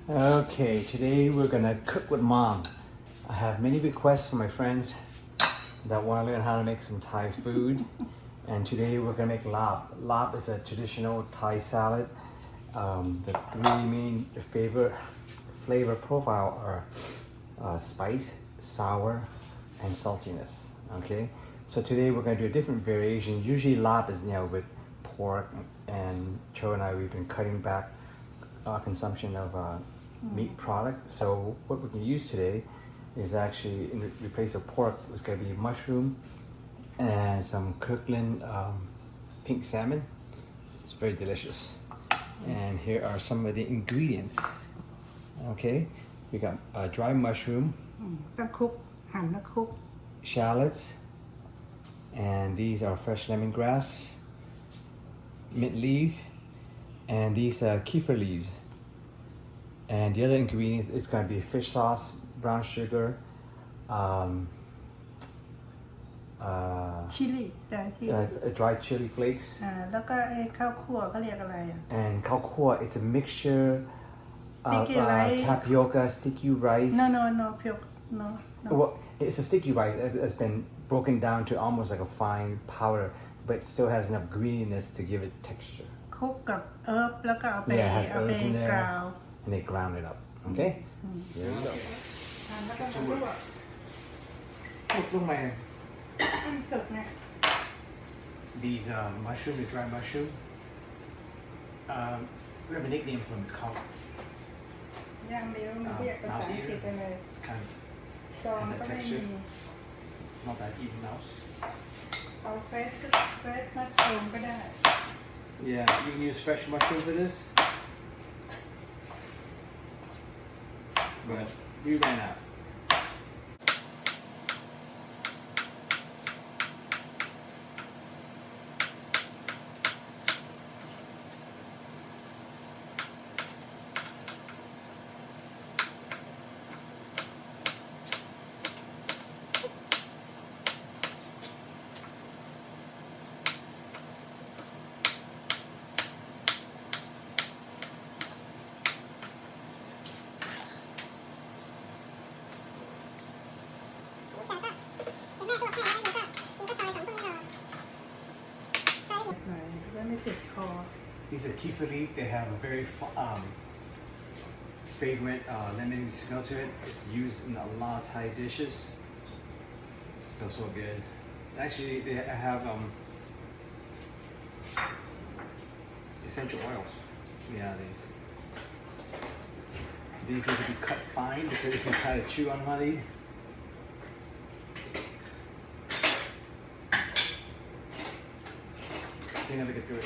Okay, today we're gonna cook with mom. I have many requests from my friends that want to learn how to make some Thai food. And today we're gonna make larb. Larb is a traditional Thai salad. The three main flavor profile are spice, sour, and saltiness. Okay, so today we're gonna do a different variation. Usually larb is with pork, and Cho and I, we've been cutting back our consumption of meat product. So what we can use today is actually, in replace of pork, it's going to be mushroom and some Kirkland pink salmon. It's very delicious. And here are some of the ingredients. Okay, we got dry mushroom, shallots, and these are fresh lemongrass, mint leaf, and these kefir leaves. And the other ingredients is going to be fish sauce, brown sugar, chili dried chili flakes, แล้วก็ไอ้ข้าวคั่วเขาเรียกอะไรอ่ะ and khao khua. It's a mixture of Sticky rice. tapioca, sticky rice. no Well, it's a sticky rice that's been broken down to almost like a fine powder, but it still has enough greeniness to give it texture. คลุกกับเอิร์บแล้วก็เอาไป Yeah, it has เอาไป herbs in กราว there, and they ground it up. Okay? Here we go. แล้วก็มาลวก Look, my ให้มันสุกเนี่ย these mushroom, the dry mushroom. We have a nickname for them. It's called ย่างเดียวมันเรียกภาษา mouse อังกฤษ eater. ไปเลย It's kind of ซองก็ไม่มี not that even mouse. เอาเฟรชมัสรูมก็ได้ Yeah, you can use fresh mushroom for this. But we ran out. These are kefir leaf. They have a very fragrant lemon smell to it. It's used in a lot of Thai dishes. It smells so good. Actually, they have essential oils. Yeah, these need to be cut fine because if you try to chew on one of these, you never get through it.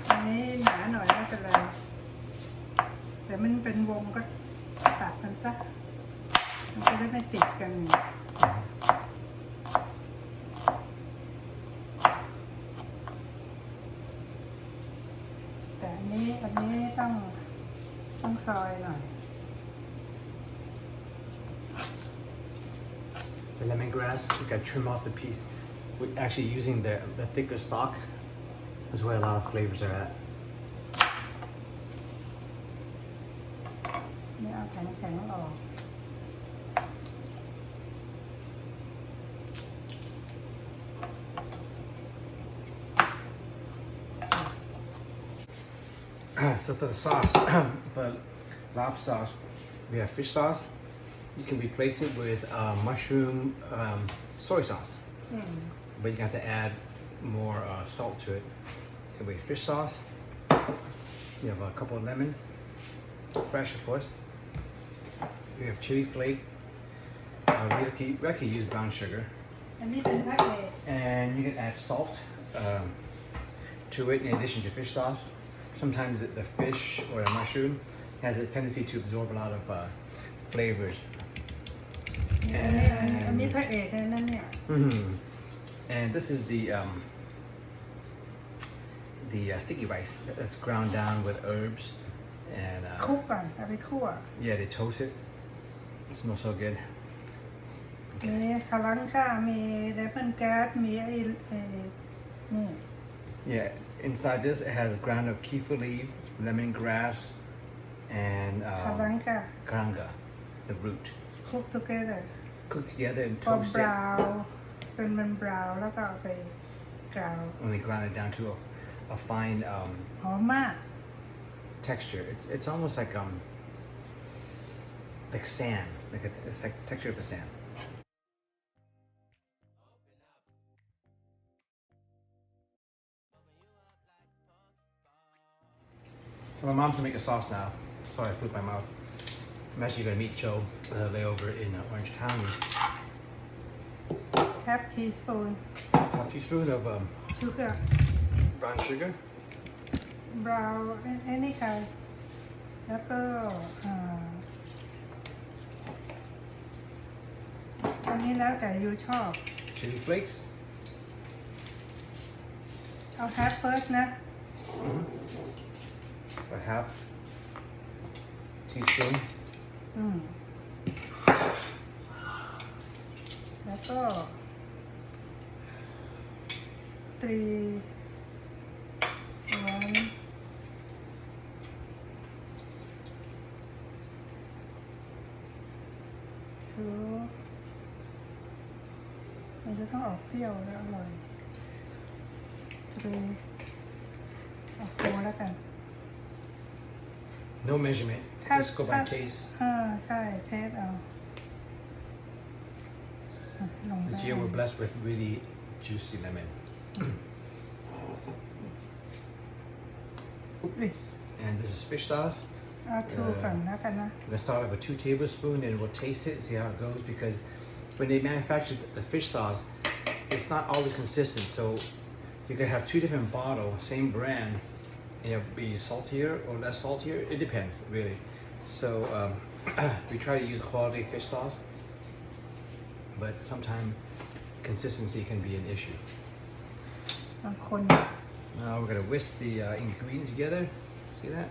อันนี้หนาหน่อยไม่เป็นไรแต่มันเป็นวงก็ตัดมันซะมันจะได้ไม่ติดกันแต่อันนี้ต้องซอยหน่อย The lemongrass, you got to trim off the piece. We're actually using the thicker stalk. That's where a lot of flavors are at. นี่เอาแข็งๆออก So for the sauce, for larb sauce, we have fish sauce. You can replace it with mushroom soy sauce. but you have to add more salt to it. Anyway, fish sauce. You have a couple of lemons, fresh of course. You have chili flake. We actually use brown sugar. อันนี้เป็นพระเอก And you can add salt to it in addition to fish sauce. Sometimes the fish or the mushroom has a tendency to absorb a lot of flavors. อันนี้พระเอกเลยนั่นเนี่ย And this is the sticky rice that's ground down with herbs and คลุกก่อนเอาไปคั่ว yeah, they toast it. It smells so good. มีคาลังค่ามีเลเปิลแก๊สมีไอ้นี่ Yeah, inside this it has ground up kefir leaf, lemongrass, and คาลังค่า karanga, the root. คลุก together Cook together and พอ toast บ it. ราวน์จนมันบราวน์แล้วก็เอาไปกราว And they ground it down to a fine หอมมาก texture. It's almost like sand, it's like texture of the sand. So my mom's gonna make a sauce now. Sorry, I flew my mouth. I'm actually gonna meet Joe layover in Orange County. half teaspoon A teaspoon of sugar brown sugar. บราวน์ไอ้นี่ค่ะแล้วก็อันนี้แล้วแต่ยูชอบ Chili flakes. เอา half first นะ A half teaspoon. แล้วก็3 1 2มันจะต้องออกเปรี้ยวแล้วอร่อย3ออก4แล้วกัน No measurement. Just go by taste. ใช่เทสเอาลง This year we're blessed with really juicy lemon. อุ๊ย And this is fish sauce. เอาทูก่อนแล้วกันนะ Let's start off with 2 tablespoons and we'll taste it, see how it goes, because when they manufacture the fish sauce, it's not always consistent. So you can have 2 different bottles, same brand, and it'll be saltier or less saltier. It depends, really. So we try to use quality fish sauce, but sometimes consistency can be an issue. บางคน Now we're gonna whisk the ingredients together. See that?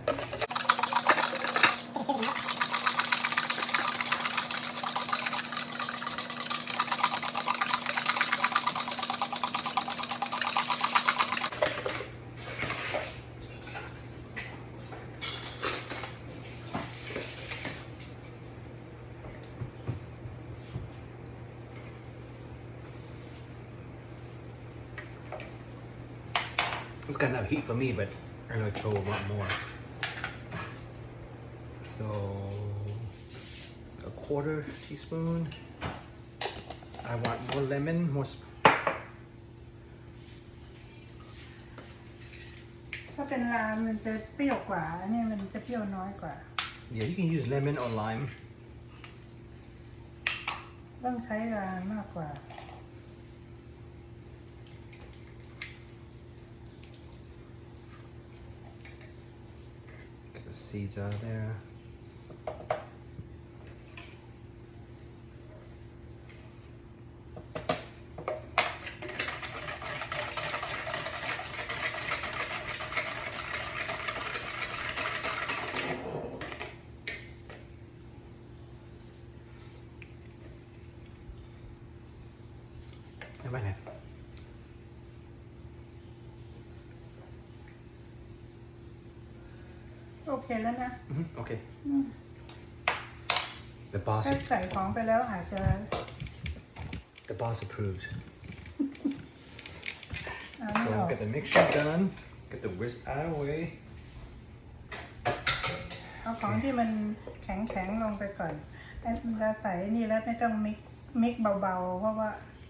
It's got enough heat for me, but I know Joe will want more. So, a 1/4 teaspoon. I want more lemon, more. ถ้าเป็นรามมันจะเปรี้ยวกว่าอันนี้มันจะเปรี้ยวน้อยกว่า Yeah, you can use lemon or lime. ต้องใช้รามมากกว่า Get the seeds out of there. Right here. โอเคแล้วนะ Okay. The boss. ถ้าใส่ของไปแล้วอาจจะ The boss approves. เอาไม่ So ออก get the mixture done. Get the whisk out of the way. เอาของที่มันแข็งๆลงไปก่อนเราใส่นี่แล้วไม่ต้องมิกเบาๆเพราะว่า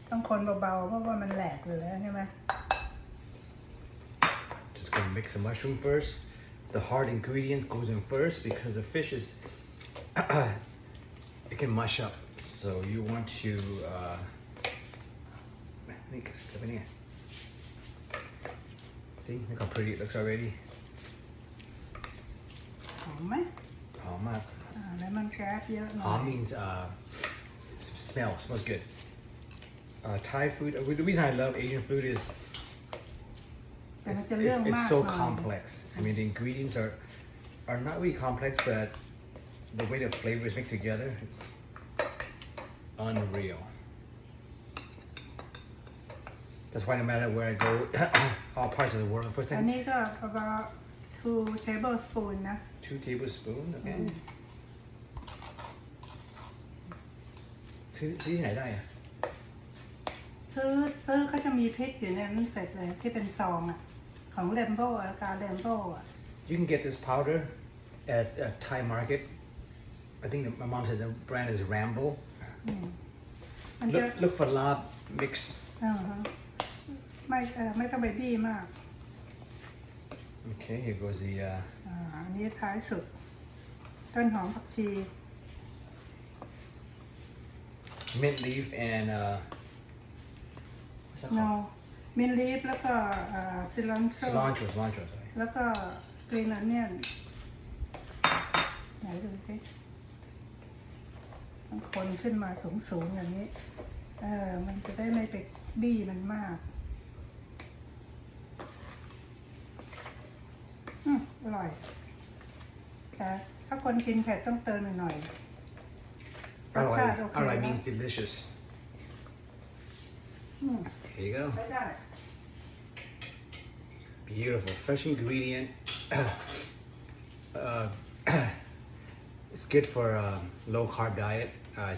ต้องคนเบาๆเพราะว่ามันแหลกอยู่แล้วใช่ไหม Just gonna mix the mushroom first. The hard ingredients goes in first because the fish is it can mush up. So you want to see look how pretty it looks already. หอมไหม Hama. แล้วมันแก๊สเยอะหน่อย Hom means smells good. Thai food. The reason I love Asian food is แต่มันจะเรื่องมาก it's so หน่อย complex. I mean, the ingredients are not really complex, but the way the flavors mix together, it's unreal. That's why no matter where I go, all parts of the world, the first อัน thing, นี้ก็ about 2 tablespoon นะ 2 tablespoons. Okay. ซื้อที่ไหนได้อะ ซื้อเขาจะมีพริกอยู่ในนั้นเสร็จเลยที่เป็นซองอ่ะของเรมโบ้อาการเรมโบ้อ่ะ You can get this powder at a Thai market. I think my mom said the brand is Rambo. มันจะ Look for Larb mix. อ่าฮะไม่ต้องไปบี้มาก Okay, here goes the อันนี้ท้ายสุด ต้นหอมผักชี mint leaf and what's that โน called? มินลีฟแล้วก็ซิลอนโต Cilantro, sorry. แล้วก็กรีนอันเนียนไหนดูสิต้องคนขึ้นมาสูงๆอย่างนี้มันจะได้ไม่ไปบี้มันมากอร่อยแต่ถ้าคนกินเผ็ดต้องเติมหน่อยรสชาติโอเค Alright means delicious. Here you go. ไม่ได้ Beautiful, fresh ingredient. It's good for a low carb diet.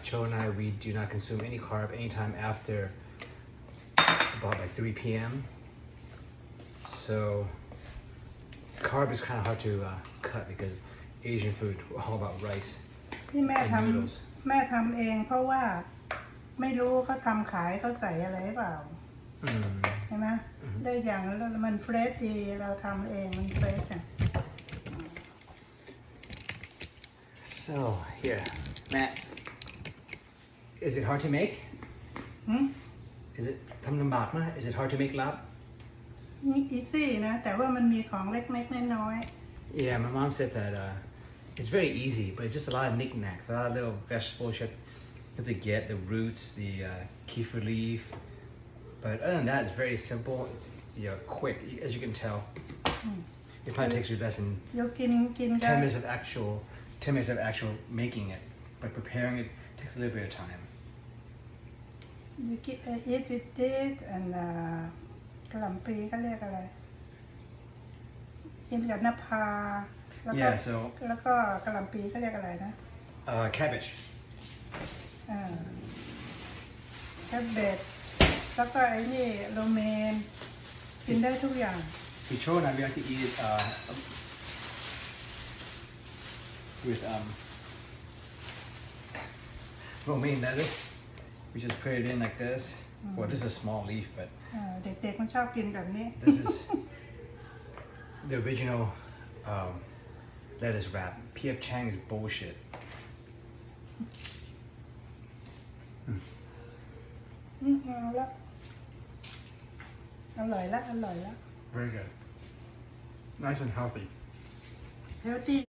Cho and I, we do not consume any carb anytime after about like 3 p.m. So carb is kind of hard to cut because Asian food we're all about rice ที่แม่ and noodles. แม่ทำเองเพราะว่าไม่รู้เขาทำขายเขาใส่อะไรหรือเปล่าใช่ไหมได้อย่างแล้วมันเฟรชดีเราทำเองมันเฟรชอ่ะ So here, Matt, is it hard to make? Is it ทำลำบากไหม Is it hard to make lab? นี่อีซี่นะแต่ว่ามันมีของเล็กๆน้อย Yeah, my mom said that it's very easy, but it's just a lot of knickknacks, a lot of little vegetables you have to get, the roots, the kefir leaf. But other than that, it's very simple. It's quick, as you can tell. It probably takes you less than ๆยกกิน 10 กัน minutes of actual making it. But preparing it takes a little bit of time. you eat with this and กะหล่ำปลีก็เรียกอะไรกินกับน้ำพาแล้วก็ Yeah, so แล้วก็กะหล่ำปลีก็เรียกอะไรนะ cabbage. แคบเบดแล้วก็ไอ้นี่โรเมนกินได้ทุกอย่าง We Cho and I, we like to eat it with romaine lettuce. We just put it in like this. Well, this is a small leaf, but เด็กๆมันชอบกินแบบนี้ this is the original lettuce wrap. P.F. Chang is bullshit. เอาละอร่อยละ Very good. Nice and healthy. healthy